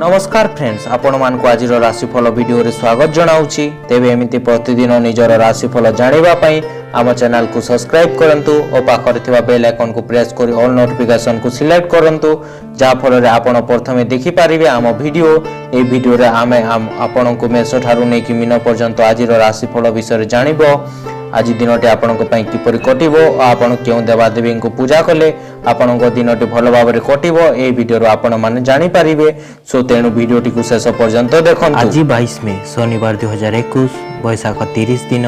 नमस्कार फ्रेंड्स, आपण मानक आज राशिफल वीडियो रे स्वागत जनाऊँगी। तेबे एमिति प्रतिदिन निजर राशिफल जानिबा पई आम चैनल को सब्सक्राइब करंतु और पाखरे थिबा बेल आइकन को प्रेस करी ऑल नोटिफिकेशन को सिलेक्ट करंतु, जा फल रे आपण प्रथमे देखि पारिबे आम वीडियो। ए वीडियो रे आमे आपण को मेष ठारू नै कि मीन पर्यंत आज राशिफल विषय जानिबो। आज दिनटी आपण किपरि कटिबो और आपण केउ देवादेवी को पूजा कले आपण दिनटी भल भाव में कटिबो ए वीडियो आपण माने जानि पारिबे। सो तेणु वीडियोटी को शेष पर्यंत देखंतु। आज 22 मई शनिवार 2021 बैशाख 30 दिन,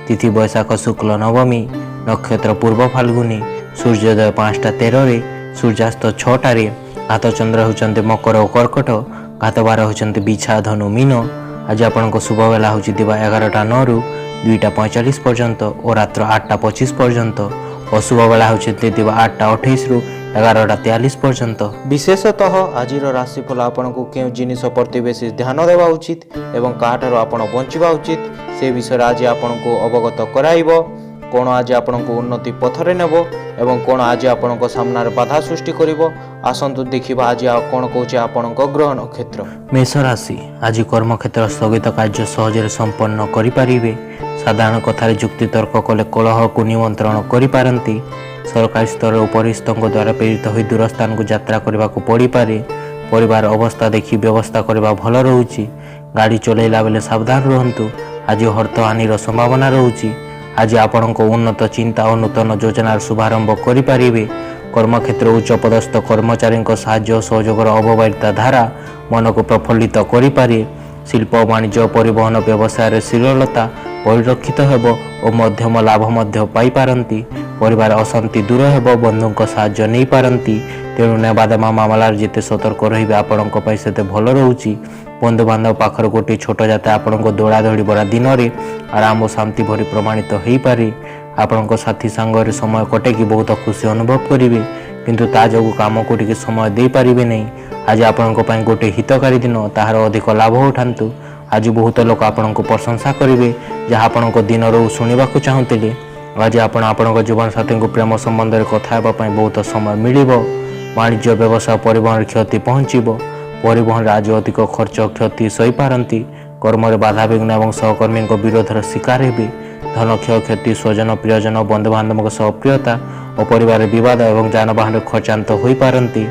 तिथि बैशाख शुक्ल नवमी, नक्षत्र पूर्व फाल्गुनी, सूर्योदय 5:13 रे, सूर्यास्त 6टा रे, घात चंद्र होचंते मकर और कर्कट, घात बार होचंते बिछा धनु मीन। आज आपण शुभ बेला होची दिवा 11:09 रु 2:45 पर्यंत और रात्र 8:25 पर्यंत। अशुभ बेला होचंते दिवा 8:28 रु 11:43 पर्यंत। विशेषतः आज राशिफल आपन को केउ जिनिस प्रति बेसी ध्यान देवा उचित एवं काठारो आपण बंचिबा उचित से विषय आज आपन को अवगत कराइबो। कोन आज आपन को उन्नति पथरे नेबो एवं कोन आज आपन को सामना रे बाधा सृष्टि करिवो। आसंतु देखिबा आज कोन कहूचे आपन को ग्रह नक्षत्र। मेष राशि आज कर्म क्षेत्र स्थगित कार्य सहजरे संपन्न करि पारिबे। साधारण कथार जुक्ति तर्क कले कलह को निमंत्रण करि पारंती। सरकारी स्तर उपरिस्थों द्वारा प्रेरित हो दूर स्थान को यात्रा करने को पड़ पारे। परिवार अवस्था देखि व्यवस्था करने भल रोचे। गाड़ी चलैला बेले सावधान रहंतु। आज अर्थ हानिर संभावना रोचे। आज आपण को उन्नत चिंता और नूतन योजनार शुभारंभ करि पारिबे। कर्मक्षेत्र उच्च पदस्थ कर्मचारी साहाय्य सहयोगर अवबाहिता धारा मन को प्रफुल्लित करि पारे। शिल्प वाणिज्य परिवहन व्यवसाय श्रीलता परिलक्षित हेब और मध्यम लाभ मध्य पाई पारंती। परिवार अशांति दूर हेब, बंधुक साहाय्य नहीं पारंती। तेणु नेबादेमा मामलार जिते सतर्क रहिबे आपणक पई सेते भल रहउची। बंधु बांधव पाखर गोटे छोट जाते आपणक दौड़ा दौड़ी बड़ा दिन रे आराम और शांति भरी प्रमाणित हो पारे। आपणक साथी सांगरे समय कटे कि बहुत खुशी अनुभव करिवे, किंतु ता जोगु काम को टिके समय दे पारिबे नहीं। आज आपणक पई गोटे हितकारी दिन, ताहार अधिक लाभ उठांतु। आज बहुत लोक आपण को प्रशंसा करेंगे जहाँ आपण दिन रो शुणा चाहूले। आज आपण जीवन साथी को प्रेम संबंध में कथा बहुत समय मिल। वाणिज्य व्यवसाय परिवहन क्षति पहुँचब। परिवहन आज अधिक खर्च क्षति सही पारती। कर्म बाधा विघ्न और सहकर्मी विरोधर शिकार हे। धन क्षय क्षति, स्वजन प्रियजन बंधु बांधव अप्रियता और परिवार विवाद और जानवाहन खर्चांत हो पारती।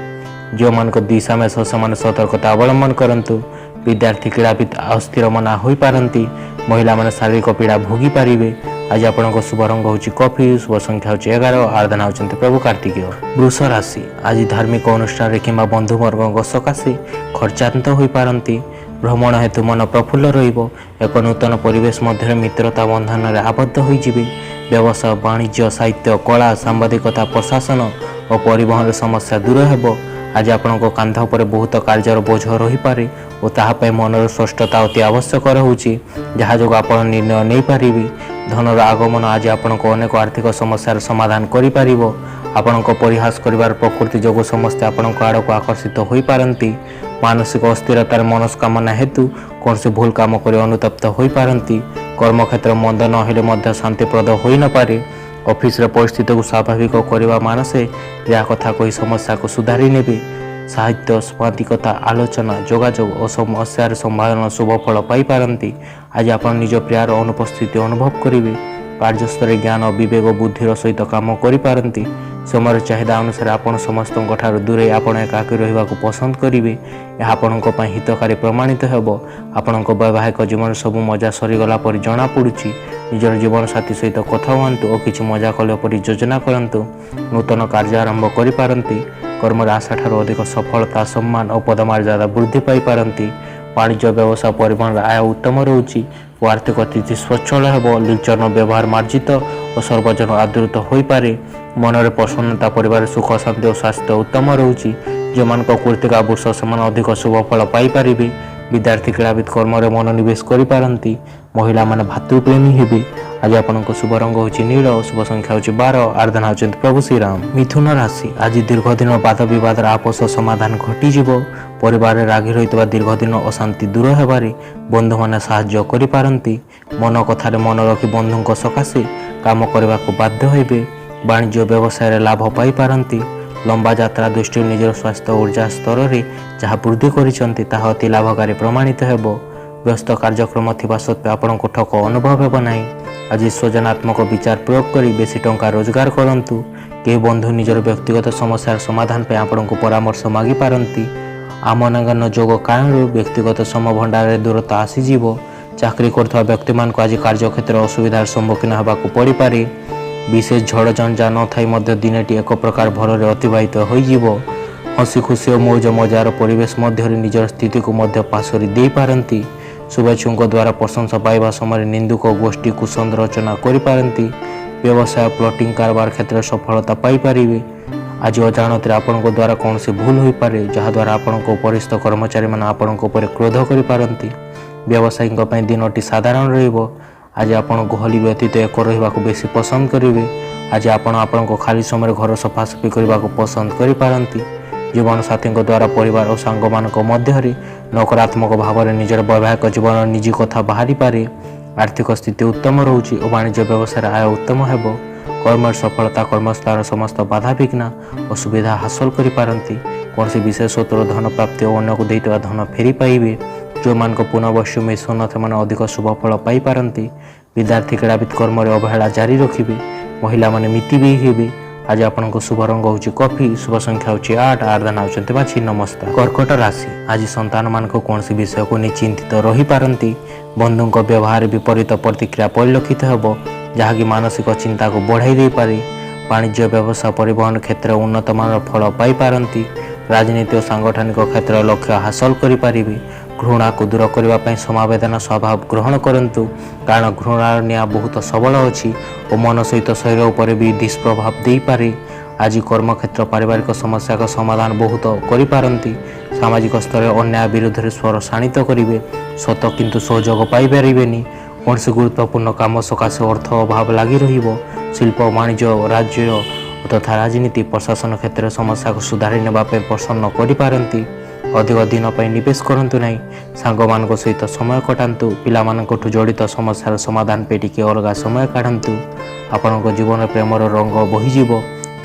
जो मान दिशा में से सतर्कता अवलंबन करंतु। विद्यार्थी क्रीड़ाविद अस्थिर मना हो पारती। महिला माने शारीरिक पीड़ा भोगी पारिबे। आज आपण शुभ रंग होची कॉफी, शुभ संख्या होची 11, आराधना होचंते प्रभु कार्तिकेय। वृष राशि आज धार्मिक अनुष्ठान किंबा बंधु वर्ग सकाशे खर्चांत हो पारती। भ्रमण हेतु मन प्रफुल्ल रहिबो। एक नूतन परिवेश मध्य मित्रता बंधन में आबद्ध हो जिवे। व्यवसाय वाणिज्य साहित्य कला सांबादिकता प्रशासन और परिवहन समस्या दूर हेबो। आज आपण कांध पर बहुत कार्यर बोझ रही पारे और ताहापे मनर स्पष्टता अति आवश्यक रोचे, जहाँ जो आप निर्णय नहीं पारे। धनर आगमन आज आपण अनेक आर्थिक समस्यार समाधान करि। आपण परिहास करिवार प्रकृति जोगु समस्ते आपण आड़ को आकर्षित हो पारती। मानसिक अस्थिरतार मनस्कामना हेतु कौन से भूल काम कर अनुतप्त हो पारती। कर्मक्षेत्र मंद न शांतिप्रद हो न पारे। ऑफिस रे परिस्थिति को स्वाभाविक करने मानसे या कथा कही समस्या को सुधारी नेबे। साहित्य स्वादिकता आलोचना जोगाजोग और समस्यार संभावना शुभ फल पाई पारंती। आज आप निज प्रियार अनुपस्थिति अनुभव करेंगे। कार्यस्थल ज्ञान विवेक बुद्धिर सहित काम करि। समय चाहिदा अनुसार आपण समस्त दूरे आपण एकाकी रहिबा को पसंद करेंगे। यह आपण हितकारी प्रमाणित हेबो। आपण वैवाहिक जीवन सब मजा सरीगला पर जना पड़ुछि। निजर जीवन साथी सहित कथा हुआंतु और किछि मजा कले परि योजना करंतु। नूतन कार्य आरंभ करि पारंती। कर्म आशा ठार अधिक सफलता सम्मान और पदमर्यादा वृद्धि पाई पारंती। वाणिज्य व्यवसाय परिवहन आय उत्तम रोची। आर्थिक स्थिति स्वच्छल हेबो। लिचन व्यवहार मार्जित और सर्वजन आदृत हो पारे। मनरे प्रसन्नता, परिवार सुख शांति और स्वास्थ्य उत्तम रोची। जो मान कृतिका वर्ष से अधिक शुभ फल पाई पारिबे। विद्यार्थी क्रीड़ाविद कर्म मनोनिवेश करि पारंती। महिला माने भातृप्रेमी हेबे। आज आपनको शुभ रंग होची नील, शुभ संख्या होची 12, आराधना होचंते प्रभु श्री राम। मिथुन राशि आज दीर्घ दिन वाद विवाद आपस समाधान घटी। परिवार रागी रही दीर्घ दिन अशांति दूर हेबारे बंधु माने साहाय्य करि पारंती। मन कथार मन रखी बंधुक सकाशे काम करने को बाध्य हेबे। वाणिज्य व्यवसाय लाभ पाई पारंती। लंबा यात्रा दृष्टि निजर स्वास्थ्य ऊर्जा स्तर में जहाँ वृद्धि करिसेंती ताहा अति लाभकारी प्रमाणित हेबो। व्यस्त कार्यक्रम थिबा सत्वे आपनको ठक अनुभव हेबो नाही। आज सृजनात्मक विचार प्रयोग करी बेसी टंका रोजगार करंतु। के बंधु निजर व्यक्तिगत समस्यार समाधान पे आपनको परामर्श मागी पारंती। आमनागन जोग कारण व्यक्तिगत समय भंडार दूरता आसीजिवो। चाकरी करथवा व्यक्ति मान को आज कार्यक्षेत्र असुविधार सम्मुखीन होबाकू पड़ी पारे। विशेष झड़ झंझा न थाई मध्य दिनटी एक प्रकार भलरे अतिबाहित होइजिवो। हसी खुशी और मौज मजार परिवेश मध्य निजर स्थिति को मध्य पासरी दे पारंती। शुभेच्छुओं द्वारा प्रशंसा पाइबा समय निंदुक गोष्ठी कुसंद रचना करि पारंती। व्यवसाय प्लॉटिंग कारबार क्षेत्र सफलता पाई पारिबे। आज अजाणत आपन द्वारा कौन सी भूल हो पारे जहाँ द्वारा आपन उपरिस्थ कर्मचारी मान आपन क्रोध करि पारंती। व्यवसायी दिनटी साधारण रहिबो। आज आपन गहली व्यतीत एक रहिबाकू बेसी पसंद करेंगे। आज आपन खाली समय घर सफासफी करने को पसंद करि पारंती। जीवन साथी द्वारा परिवार और सांग मान मध्य नकारात्मक भाव में निजर वैवाहिक जीवन निजी कथा बाहरी पारे। आर्थिक स्थिति उत्तम रोचे और वाणिज्य व्यवसाय आय उत्तम हेबो। कर्म सफलता कर्मस्थान समस्त बाधा विघ्न और सुविधा हासिल करि पारंती। कौन विशेष सूत्र धन प्राप्ति और अन्य को देता धन फेरी पाइबे। जो मान पुनर्वश्य मिशन से अधिक शुभ फल पाई पारंती। विद्यार्थी क्रीड़ाविद कर्म अवहेला जारी रखिए। महिला माने मिति भी हेबे। आज आपन शुभ रंग हूँ कॉफी। शुभ संख्या हूँ 8। आर्धन होती बाछी नमस्कार। कर्कट राशि आज संतान मान कौन विषय को नहीं चिंतित रही पारंती। बंधु व्यवहार विपरीत प्रतिक्रिया परिलक्षित हेबो जहाँकि मानसिक चिंता को बढ़ाई दे पारे। वाणिज्य व्यवसाय परिवहन क्षेत्र उन्नत मान फल पाई पारंती। राजनीति और सांगठनिक क्षेत्र लक्ष्य हासिल करि पारिबे। घृणा को दूर करने समावेदना स्वभाव ग्रहण करंतु कारण घृणार निया बहुत सबल अच्छी और मन सहित शरीर उपर भी दुष्प्रभाव दे पारे। आज कर्मक्षेत्र पारिवारिक समस्या का समाधान बहुत करि पारंती। सामाजिक स्तर अन्याय विरुद्ध स्वर शाणित करेंगे। सत किंतु सहयोग पाई पारिबेनी। कौन गुरुत्वपूर्ण काम सकाशे अर्थ अभाव लगी रहिबो। शिल्प वाणिज्य राज्य तथा राजनीति प्रशासन क्षेत्र समस्या को सुधारी नेबापे प्रसन्न करि पारंती। अधिक दिन पर निवेश करंतु नहीं। सांग मान सहित समय कटातु। पिला मानकठु जड़ित समस्यार समाधान पे टिके अलग समय काढ़ंतु। आपण जीवन प्रेमर रंग बहीजिव।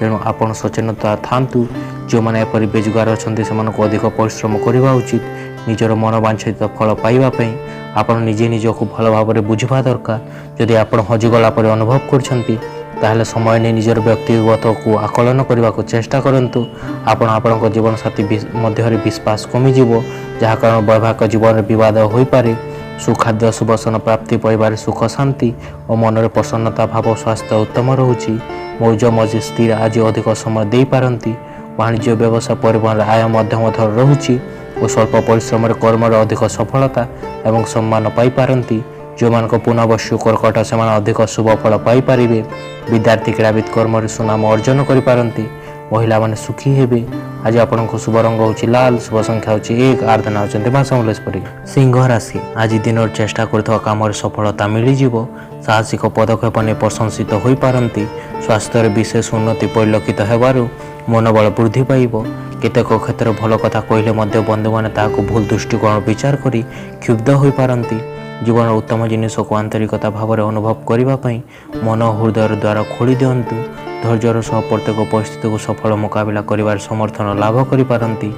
तेणु आपण सचेतनता थांतु। जो मैंने एपरी बेजुगार अच्छा से अधिक परिश्रम करवा उचित। निजर मन वांछित फल पाइबापी आपण निजे निजक भल भाव में बुझा दरकार। जदि आपण हजिगला पर अनुभव करछंती ताहले समय नहीं निजर व्यक्तिगत को आकलन करने को चेष्टा करंतु। आपण आपण जीवन साथी मध्य विश्वास कमिजिव जहाँ कारण वैवाहिक जीवन विवाद हो पारे। सुखाद्य सुबसन प्राप्ति परिवार सुख शांति और मनरे प्रसन्नता भाव स्वास्थ्य उत्तम रोचे। मौज मज स्थिर आज अधिक समय दे पारंती। वाणिज्य व्यवसाय परिवहन आय मध्यम रोचे और स्वल्प परिश्रम कर्म अधिक सफलता एवं सम्मान पाई पारंती। जो मान पुनर्वश्य कर्कट से अधिक शुभ फल पाई पारिबे। विद्यार्थी क्रीड़ाविद कर्म सुनाम अर्जन करि पारंती। महिला माने सुखी हेबे। आज आपन शुभ रंग हूँ लाल। शुभ संख्या हूँ 1। आर्धना होती समलेश्वरी। सिंह राशि आज दिन चेष्टा कर काम सफलता मिलजिव। साहसिक पदक्षेप नहीं प्रशंसित हो पारंती। स्वास्थ्य विशेष उन्नति परिलक्षित हेबारु मनोबल वृद्धि पाइब। केतेक क्षेत्र भल कथा कहले बंधु मैंने ताकू भूल दृष्टिकोण विचार करी क्षुब्ध हो पारंती। जीवन उत्तम जिनिस को आंतरिकता भाव में अनुभव करने मन हृदय द्वारा खोली दिंतु। धैर्यर सह प्रत्येक परिस्थिति को सफल मुकाबला कर समर्थन लाभ करि पारंती।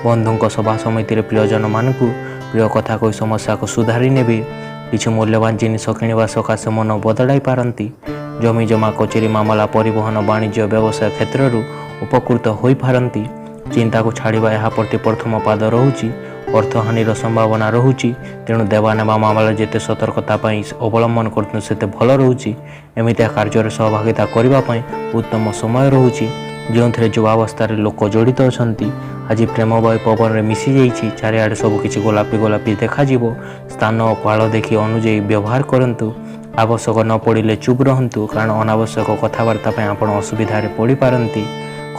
बंधुों सभा समिति प्रियजन मानक प्रिय कथा कही समस्या को सुधारी नेबे। किछि मूल्यवान जिनिस किणवा सकाशे मन बदलाई पारंती। जमी जमा कचेरी मामला परिवहन वाणिज्य व्यवसाय क्षेत्र उपकृत हो पारंती। चिंता को छाड़वा यह प्रति प्रथम पाद रोचे। अर्थहानिर संभावना रोचे। तेणु देवा नेवा मामला जिते सतर्कता अवलंबन करते भल रोचे। एमितिया कार्य सहभागिता करने उत्तम समय रोचे। जो थे युवावस्था लोक जड़ित अच्छा। आज प्रेम वायु पवन में मिसी जाइए। चारिआडे सबकि गोलापी गोलापी देखा। स्थान और काल देखी अनुजाई व्यवहार करंतु। आवश्यक न पड़े चुप रहंतु कारण अनावश्यक कथबार्ता आप असुविधा पड़ पारंती।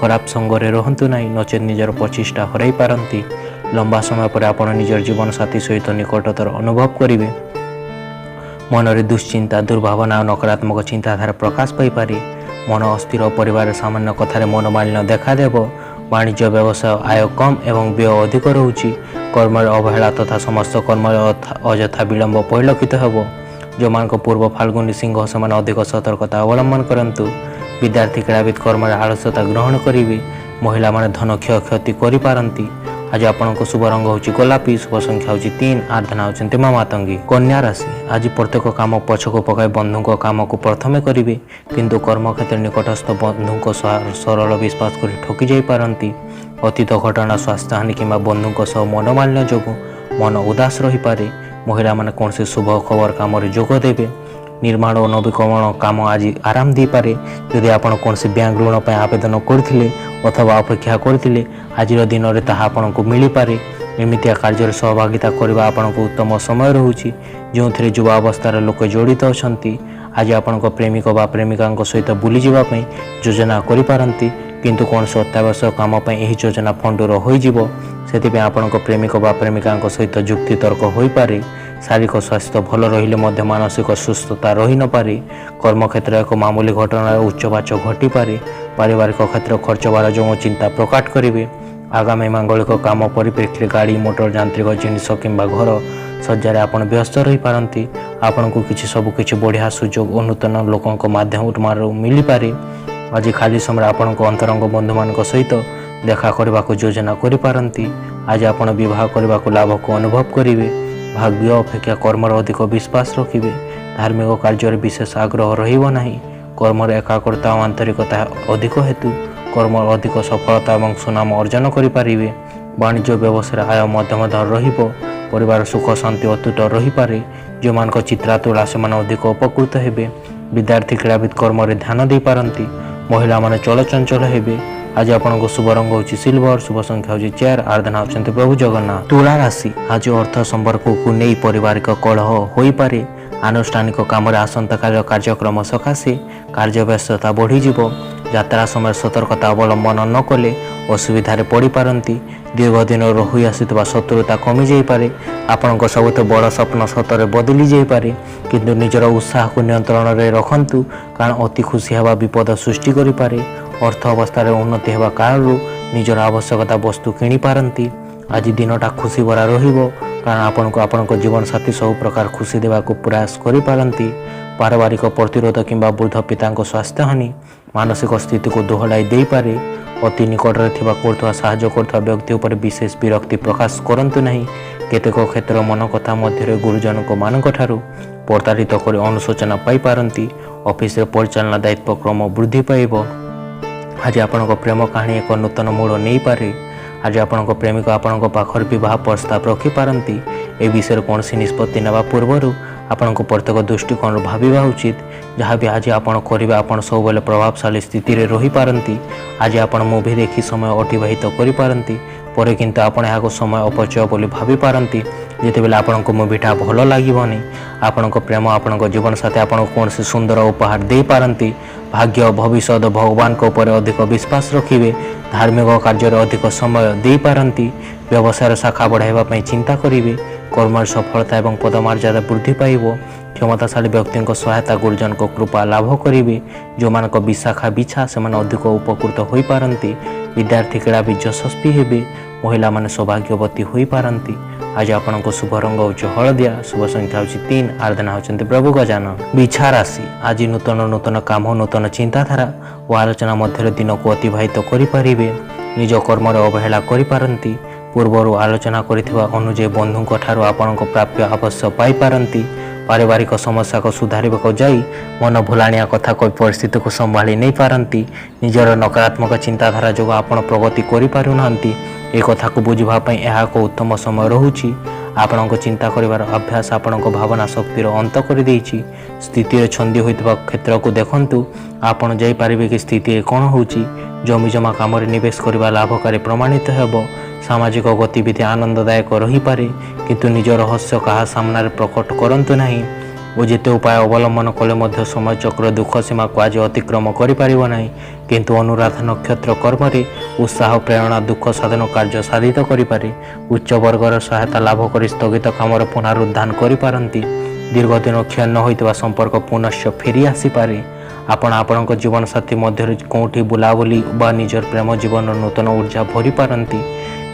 खराब संगरे रहंतु नहीं नचेत निजर प्रचेष्टा हराई पारंती। लंबा समय पर आपण निजर जीवन साथी सहित निकटतर अनुभव करेंगे। मनरे दुश्चिंता दुर्भावना और नकारात्मक चिंताधारा प्रकाश पाई पारे। मन अस्थिर परिवार सामान्य कथार मनोमालिन्य देखादेव। वाणिज्य व्यवसाय आय कम एवं व्यय अधिक रोचे। कर्म अवहेला तथा समस्त कर्म अଯଥା विलंब परिलक्षित हेब। जो मान पूर्व फाल्गुनी सिंह से अधिक सतर्कता अवलंबन करंतु। विद्यार्थी क्रीड़ाविद कर्म आलस्यता ग्रहण करेंगे। महिला धन क्षयक्षति करिपारंती। आज आपनको शुभ रंग होची गोलापी, शुभ संख्या होची 3, आराधना होचंती मां मातंगी। कन्या राशि आज प्रत्येक काम पछको पकाई बंधुको काम को प्रथमे करिवे, किंतु कर्मक्षेत्र निकटस्थ बंधुको सरल विश्वास करी ठकी जाई पारंती। अतीत घटना स्वास्थ्य हानि किंबा बंधुको सह मनोमालिन्य जोगु मन उदास रही पारे। महिला माने कौन शुभ खबर काम जोग देवे। निर्माण और नवीकरण काम आज आराम दे पारे। यदि आप कौन बैंक ऋण पर आवेदन करथिले अथवा अपेक्षा करथिले आज दिन में ताहा आपको मिल पारे। एमितिया कार्य सहभागिता करबा आपनको उत्तम समय रहूची, जो थे युवा अवस्थार लोक जड़ित अछंती। आज आपण प्रेमिक बा प्रेमिका सहित बुली जावा पई योजना करि पारंती, किंतु कौन अत्यावश्यक काम पई एही योजना फंडुर होई जिवो। सेतिपे आपण प्रेमिक बा प्रेमिका सहित युक्ति तर्क होई पारे। शारीरिक स्वास्थ्य भल रहिले मध्य मानसिक सुस्थता रही न पारे। कर्मक्षेत्र एक मामूली घटना उच्चवाच घटी पारे। पारिवारिक क्षेत्र खर्च बार जो चिंता प्रकट करेंगे। आगामी मांगलिक काम परिप्रेक्षी गाड़ी मोटर यांत्रिक जिनिस किंबा घर सज्जार आपण व्यस्त रही पारंती। आपण को किसी सबकि बढ़िया सुजोग और नूतन लोकों माध्यम मिल पारे। आज खाली समय आपण अंतरंग बंधु मान सहित देखा करने को योजना करिपारंती। आज आपण विवाह करने को लाभ को अनुभव करेंगे। भाग्य अपेक्षा कर्मर अधिक विश्वास रखिए। धार्मिक कार्य विशेष आग्रह रहिबो नाही। कर्मर एकाग्रता और आंतरिकता अधिक हेतु कर्म अधिक सफलता और सुनाम अर्जन करें। वाणिज्य व्यवसाय आय मध्यम रहिबो। परिवार सुख शांति अतुट रही पारे। जो मान चित्रातुला से अधिक उपकृत हेबे। विद्यार्थी क्रीड़ाविद कर्म ध्यान दे पारंती। महिला माने चलचंचल हेबे। आज आपको शुभ रंग होची सिल्वर, शुभ संख्या होची 4, आराधना होचंती प्रभु जगन्नाथ। तुला राशि आज अर्थ संपर्क को नहीं पारिवारिक कलह होई पारे। आनुष्ठानिक काम आसंता कार्यक्रम सकाशे कार्य व्यस्तता बढ़ी जिवो। यात्रा समय सतर्कता अवलंबन न कले असुविधारे पड़ी पारंती। दीर्घ दिन रही आसुवा शत्रुता कमी जाई पारे। आपनक सबुठ बड़ स्वप्न सतरे बदली जाई पारे, किंतु निजर उत्साह को नियंत्रण रे रखंतु, कारण अति खुशी हेबा विपद सृष्टि करि पारे। अर्थ अवस्था उन्नति हेबा कारण निजर आवश्यकता वस्तु किणी पारंती। आज दिनटा खुशी भरा रहिबो, कारण आपनको आपनको जीवन साथी सब प्रकार खुशी देवा को प्रयास करि पारंती। पारिवारिक प्रतिरोध किंबा वृद्ध पिता स्वास्थ्य हानि मानसिक स्थिति को दोहलाई दे पारे। अति निकट में करथवा साहाय्य करथवा व्यक्ति उपर विशेष विरक्ति प्रकाश करंतु नहीं। केतेक क्षेत्र मन कथा मध्य गुरुजन को मानक ठारू प्रतारित कर अनुशोचना पाई पारंती। ऑफिस रे परिचालना दायित्व क्रम वृद्धि पाइबो। आज आपनको प्रेम कहानी एक नूतन मोड़ नहीं पारे। आज आपनको प्रेमिक आपनको पाखर विवाह प्रस्ताव रखी पारंती। ए विषय कौन सी निष्पत्ति नेबा पूर्व आपनको प्रत्येक दृष्टिकोण भाविबा उचित। जहाँ भी आज आपण करिबा आपण सब बेले प्रभावशाली स्थिति रे रही पारंती। आज आपण मूवी देखी समय अतिबाहित करि पारंती, परे किंतु आपण याको समय अपचय बोली भावी पारंती। जेते बेले आपनको मूवीटा भलो लागिबनी, आपनको प्रेम आपनको जीवन साथी आपनको कौन से सुंदर उपहार दे पारंती। भाग्य भविष्य भगवान को ऊपर अधिक विश्वास रखिए। धार्मिक कार्य अधिक समय दे पारंती। व्यवसाय शाखा बढ़ाइबा पई चिंता करिवे। कर्म सफलता एवं पदमर्यादा वृद्धि पाइब। क्षमताशाली व्यक्ति सहायता गुरुजन को कृपा लाभ करेंगे। जो मान विशाखा बिछा से अधिक उपकृत हो पारंती। विद्यार्थी क्रीड़ाविद यशस्वी हेबे। महिला माने सौभाग्यवती हो पारंती। आज आपनको शुभ रंग होची हलदिया, शुभ संख्या होची 3, आराधना होचंती प्रभु गजानन। बिछा राशि आज नूतन नूतन काम नूतन चिंताधारा और आलोचना मध्य दिन को अतिबाहित करें। निज कर्म अवहेला करिपारंती। पूर्वर आलोचना करिथिबा अनुजय बंधुଙ୍କ ठारू आपनको प्राप्य अवश्य पाई पारंती। पारिवारिक समस्या को सुधारिबाको जाई मन भुलाणिया कथा कोई परिस्थिति को संभाली नहीं पारंती। निजर नकारात्मक चिंताधारा जो आपण प्रगति करि पारु नांती। ए कथा को बुझिबा पई एहा को उत्तम समय रहुची। आपनको चिंता करिवार अभ्यास आपनको भावना शक्तिर अंत कर देइछि। स्थिति रे छंदी होइतबा क्षेत्र को देखंतु। आपण जाई पारिबे कि स्थिति कोन होउची। जमी जमा काम रे निवेश करिबा लाभकारी प्रमाणित हेबो। सामाजिक गतिविधि आनंददायक रही पारे, किंतु निज रहस्य कहा सामना प्रकट करंतु नहीं। और जिते उपाय अवलंबन कले मध्य समय चक्र दुख सीमा को आज अतिक्रम करिपारिबो नहीं। किंतु अनुराधा नक्षत्र कर्म उत्साह प्रेरणा दुख साधन कार्य साधित करिपारे। उच्च वर्गर सहायता लाभ कर स्थगित काम पुनरुद्धान करिपारंती। दीर्घ दिन क्षीण होइतबा संपर्क पुनश्च फेरी आसीपारे। आपण आपणक जीवन साथी मध्य कौटी बुलाबुली बा निजर प्रेम जीवन नूतन ऊर्जा भरी पारंती।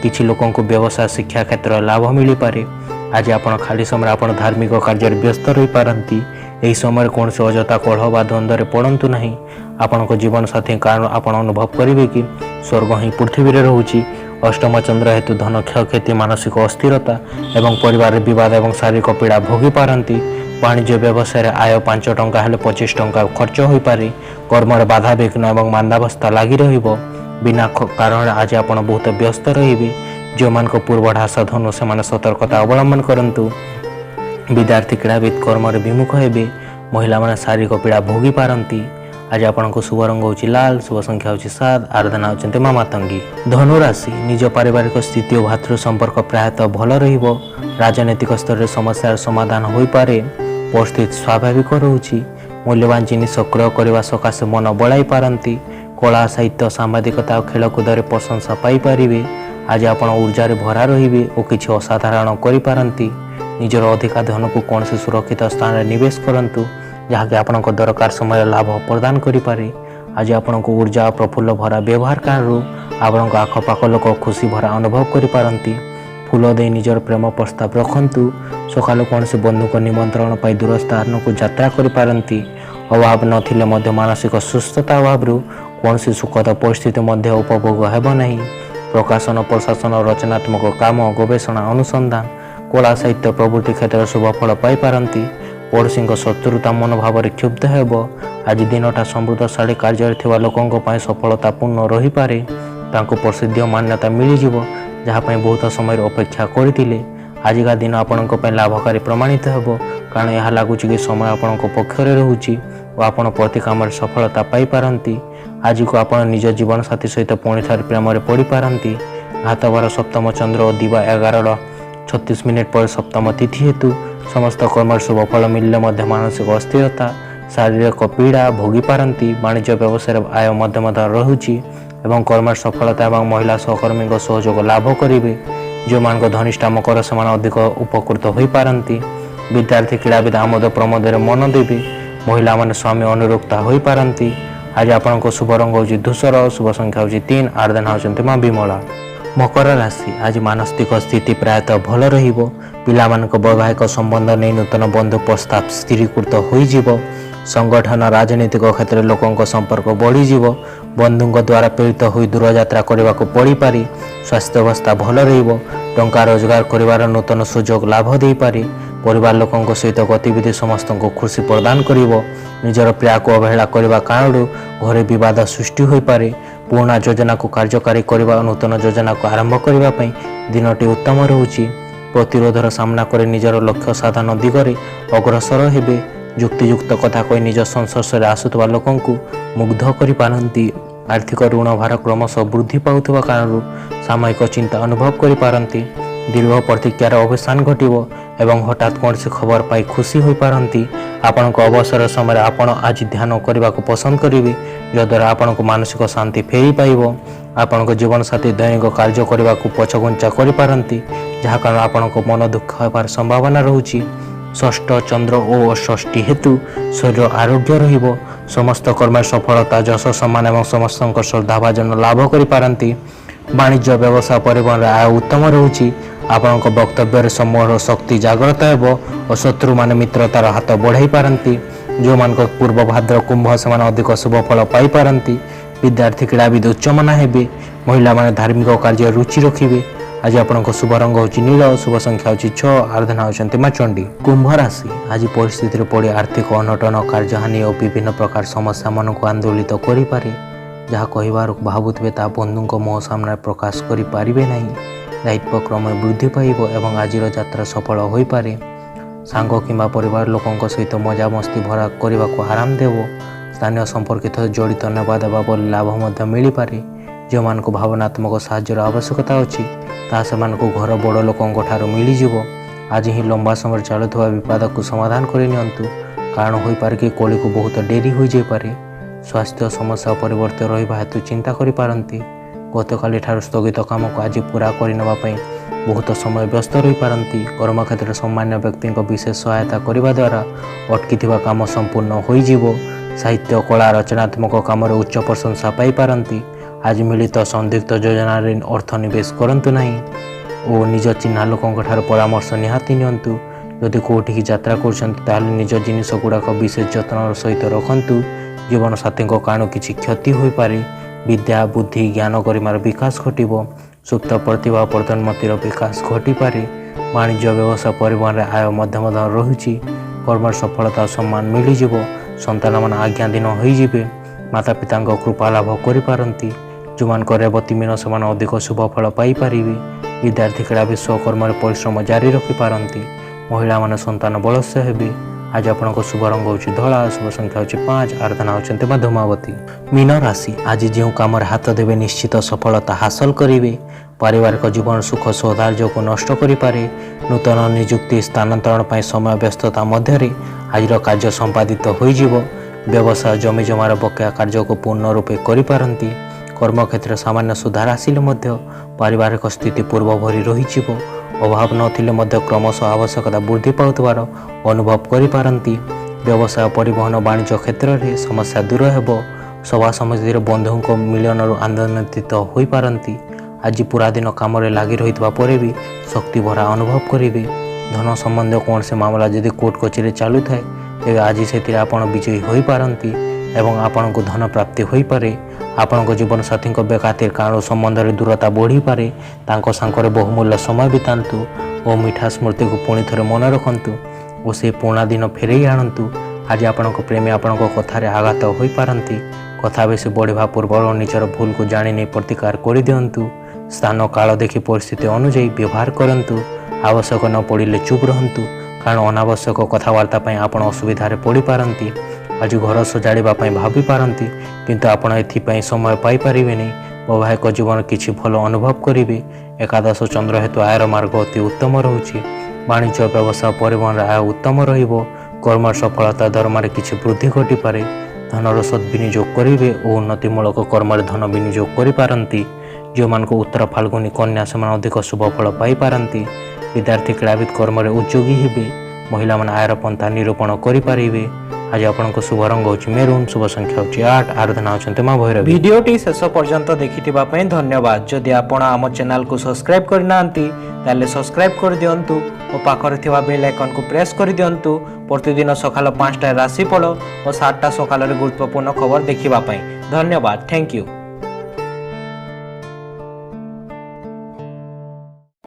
किछि लोकों को व्यवसाय शिक्षा क्षेत्र लाभ मिल पारे। आज आपण खाली समय आपण धार्मिक कार्य व्यस्त रही पारंती। एही समय कौन से अजता कलह बा द्वंद्व पड़ंतु नहीं। आपण जीवन साथी कारण आपण अनुभव करेंगे कि स्वर्ग ही पृथ्वी रे रहउची। अष्टम चंद्र हेतु धन क्षयक्षति मानसिक अस्थिरता एवं परिवार विवाद एवं शारीरिक पीड़ा भोगी पारती। वाणिज्य व्यवसाय आय 5 टंका हेले 25 टंका खर्च हो पारे। कर्म बाधा विघ्न एवं मांदावस्था लगी रहिबो। बिना कारण आज आप बहुत व्यस्त रहिबे। जो मान पूर्व ढास धनु से सतर्कता अवलंबन करंतु। विद्यार्थी क्रीड़ाविद कर्म विमुख हेबे। महिला माने शारीरिक पीड़ा भोगी पारती। आज आपको शुभ रंग होची लाल, शुभ संख्या होची 7, आराधना होचंते माँ मातंगी। धनु राशि निज पारिवारिक स्थिति और भातृ संपर्क प्रायतः भल रहिबो। राजनैतिक स्तर में समस्यार समाधान हो पारे। परिस्थिति स्वाभाविक रोची। मूल्यवान जिनिस क्रय करने सकाशे मन बढ़ाई पारती। कला साहित्य सांबादिकता और खेलकूद में प्रशंसा पाइपर। आज आप ऊर्जा भरा रे और किसी असाधारण करी। निजर अधिका धन को कौन से सुरक्षित स्थान में निवेश करूँ जहाँकि आपंक दरकार समय लाभ प्रदान करें। आज आपण को ऊर्जा प्रफुल्ल भरा व्यवहार कारण आपण आखपाख लोक खुशी भरा अनुभव करें। फूल दे निजर प्रेम प्रस्ताव रखु। सका कौन से बंधु को निमंत्रण पाई दूर स्थान को यात्रा करें। अभाव नथिले मध्य मानसिक सुस्थता अभाव कौन से सुखद परिस्थिति मध्य उपभोग हेब नहीं। प्रकाशन प्रशासन रचनात्मक काम गवेषणा अनुसंधान कला साहित्य प्रभृति क्षेत्र शुभ फल पाई। पड़ोशी शत्रुता मनोभाव क्षुब्ध हेब। आज दिनटा समृद्धशाली कार्य लोकों सफलतापूर्ण रही पारे। प्रसिद्ध मान्यता मिल जहाँपाई बहुत समय अपेक्षा करते। आजिका दिन आपण लाभकारी प्रमाणित हेब। कारण यह लगुच कि समय आपण पक्षरे रोचे और आपण प्रति काम सफलता पाई। आज को आप निज जीवन साथी सहित पुणी थे प्रेम पड़ पारती। घातवार सप्तम चंद्र दिवा 11:36 पर सप्तम तिथि हेतु समस्त कर्म शुभ फल मिलने मानसिक अस्थिरता शारीरिक पीड़ा भोगी पारती। वाणिज्य व्यवसाय आय मध्यम रोचे एवं कर्म सफलता और महिला सहकर्मी सहयोग लाभ करेंगे। जो मान धनिष्ठा मकर से अधिक उपकृत हो पारती। विद्यार्थी क्रीड़ाविद आमोद प्रमोद मन देवे। महिला माने स्वामी अनुरुक्ता हो पारती। आज आपको शुभ रंग होची धूसर, शुभ संख्या होची 3, आराधना होचंते माँ विमला। मकर राशि आज मानसिक स्थिति प्रायतः भल रहिबो। पिला मानक वैवाहिक संबंध नहीं नूतन बंधु प्रस्ताव स्थिरीकृत होइजिबो। संगठन राजनीतिक क्षेत्र में लोकों संपर्क बढ़ीजिबो। बंधुओं द्वारा प्रेरित हो दूर यात्रा करने को पड़ी पारे। स्वास्थ्य अवस्था भल रहिबो। टंका रोजगार करिवार नूतन सुजोग लाभ दे पारे। परिवार लोकों सहित गतिविधि समस्त को खुशी प्रदान करिबो। निजर प्रिया को अवहेला करने कारण घरे विवाद सृष्टि हो पारे। पुराना योजना को कार्यकारी करने नूतन योजना को आरंभ करने दिनटी उत्तम रोचे। प्रतिरोधर सामना कर निजर लक्ष्य साधन दिगरे अग्रसर हेबे। युक्तियुक्त कथा कही निज संस्पर्श में आसुवा लोकों मुग्ध करि। आर्थिक ऋण भार क्रमश वृद्धि पाउथिबा कारण सामयिक चिंता अनुभव करि। दीर्घ प्रतीक्षार अवसान घटिबो एवं हठात कौन से खबर पाई खुशी हो पारती। आपण अवसर समय आपण आज ध्यान करने को पसंद करेंगे जद्वारा आपण को मानसिक शांति फेरी पाइब। आपण जीवन साथी दैनिक कार्य करने को पछघुंचा करपारती जहाँ कारण आपण मन दुख होबार संभावना रोचे। षष्ठ चंद्र और षष्ठी हेतु शरीर आरोग्य रहिबो। समस्त कर्म सफलता जश सम्मान एवं समस्त श्रद्धाभाजन लाभ करिपारती। वाणिज्य व्यवसाय परिवहन आय उत्तम रोचे। आपण वक्तव्य समूह शक्ति जागृत हेब और शत्रु मान मित्रतार हाथ बढ़ाई पारती। जो मान पूर्व भाद्र कुंभ से अधिक शुभ फल पाई पारती। विद्यार्थी क्रीड़ाविद उच्चमना हेबे। महिला माने धार्मिक कार्य रुचि रखिबे। आज आपको शुभ रंग होची नील, शुभ संख्या होची 6, आराधना होचंते माँ चंडी। कुंभ राशि आज परिस्थिति पड़ी आर्थिक अनटन कार्यहानि और विभिन्न प्रकार समस्या मन को आंदोलित करि पारे। जहाँ कहबार भावुवे ता बंधुओं मुह सामने प्रकाश करें ना। दायित्व क्रम वृद्धि पाइब एवं आज यात्रा सफल हो पारे। सांग किंबा परिवार लोकों सहित मजा मस्ती भरा करने को आराम देव। स्थानीय संपर्कित जड़ित नेवा देवा लाभ मिल पारे। जो मान भावनात्मक साहाय्यर आवश्यकता अच्छी तासे घर बड़ लोकों मिलଯିव। आज ही लंबा समय चलुवा विवाद को समाधान करनियंतु। कारण हो पारे कि कली को बहुत डेरी हो जाए पारे। स्वास्थ्य समस्या परिवर्तन रहा हेतु चिंता करिपारंती। गतकाली ठार स्थगित काम को आज पूरा करने बहुत समय व्यस्त रही पारती। कर्म क्षेत्र सामान्य व्यक्ति विशेष सहायता करने द्वारा अटकी काम संपूर्ण हो। साहित्य कला रचनात्मक काम उच्च प्रशंसा पाई पारती। आज मिलित संदिग्ध योजना अर्थ निवेश करंतु नहीं और निज चिन्हा लोकों परामर्श निहाती नियंतु। यदि कौटी यात्रा कर निज जिनिस गुड़ाक विशेष जत्न सहित रखंतु। जीवन साथी कारण किसी क्षति हो पारे। विद्या बुद्धि ज्ञान गरिमार विकास घटिब। सुप्त प्रतिभा प्रधानमंत्री विकास घटिपारे। वाणिज्य व्यवसाय परिवहन आय मध्यम रही। कर्म सफलता सम्मान मिलଯିव। संतान मान आज्ञाधीन होइजिबे। माता पिता कृपा लाभ करिपारंती। जो मान रेवती मीन से अधिक शुभ फल पाइपर। विद्यार्थी क्रीड़ा स्वकर्म परिश्रम जारी रखिपारती। महिला मान संतान बलस्य हेबे। आज आपन शुभ रंग होची धला। शुभ संख्या होची 5। आराधना होचंते मां धूमावती। मीन राशि आज जो काम हाथ देवे निश्चित सफलता हासिल करेंगे। पारिवारिक जीवन सुख सौहार्द को नष्ट करें। नूतन निजुक्ति स्थानांतरण पर समय व्यस्तता मध्य आज कार्य संपादित हो। व्यवसाय जमी जमार बकाया कार्य को पूर्ण रूपे करिपारंती। कर्म क्षेत्र सामान्य सुधार आसिले पारिवारिक स्थिति पूर्व भरी रही। अभाव नथिले क्रमशः आवश्यकता वृद्धि पाउतबार अनुभव करिपारंती। व्यवसाय परिवहन वाणिज्य क्षेत्र में समस्या दूर हेबो। सभा समिति बंधुओं मिलन आनंदित हो पारती। आज पूरा दिन काम लगी रही भी शक्ति भरा अनुभव करेंगे। धन संबंधी कौन से मामला जदि कोर्ट कचेरी चलू थाए तेज आज से आप विजयी हो पारती एवं आपण को धन प्राप्ति हो पारे। आपण जीवन साथी बेखातिर कारण संबंध में दूरता बढ़ी पारे। सांगे बहुमूल्य समय बितातु और मीठा स्मृति को पुणी थे मन रखु और से पुराणा दिन फेरई आणतु। आज आपण प्रेमी आपण कथार आघात हो पारती। कथा बेसी बढ़ा पूर्व निजर भूल को जानी नहीं प्रतिकार कर दिंतु। स्थान काल देखि परिस्थिति अनुजाई व्यवहार करंतु। आवश्यक न पड़े चुप रहंतु कारण अनावश्यक कथबार्ता आप असुविधा पड़ पारती। आज घर सजाड़ा भावी पारती किंतु आपण एथि समय पाइपर नहीं। वैवाहिक जीवन किछि भल अनुभव करेंगे। एकादश चंद्र हेतु आयर मार्ग अति उत्तम रोचे। वाणिज्य व्यवसाय परिवहन आय उत्तम कर्म सफलता दरमार किछि वृद्धि घटिपारे। धनर सद्विनियोग करेंगे और उन्नतिमूलक कर्म धन विनियोग करिपारंती। जो मान को उत्तर फाल्गुनी कन्या से अधिक शुभ फल पाइपारती। विद्यार्थी क्रीड़ाविद कर्म उद्योगी हे। महिला मान आयर पंथा निरूपण करें। आज आपन शुभ रंग होची मेरून। शुभ संख्या होची 8। आराधना होचंते मां भैरवी। वीडियोटी शेष पर्यंत देखिथिबा पई धन्यवाद। जदि आपण आम चैनल को सब्सक्राइब करनांती ताले सब्सक्राइब कर दियंतु और पाखरे थिबा बेल आइकन को प्रेस कर दियंतु। प्रतिदिन सकाल 5टा राशिफल और 7टा सकाल गुरुत्वपूर्ण खबर देखिबा पई। धन्यवाद। Thank you.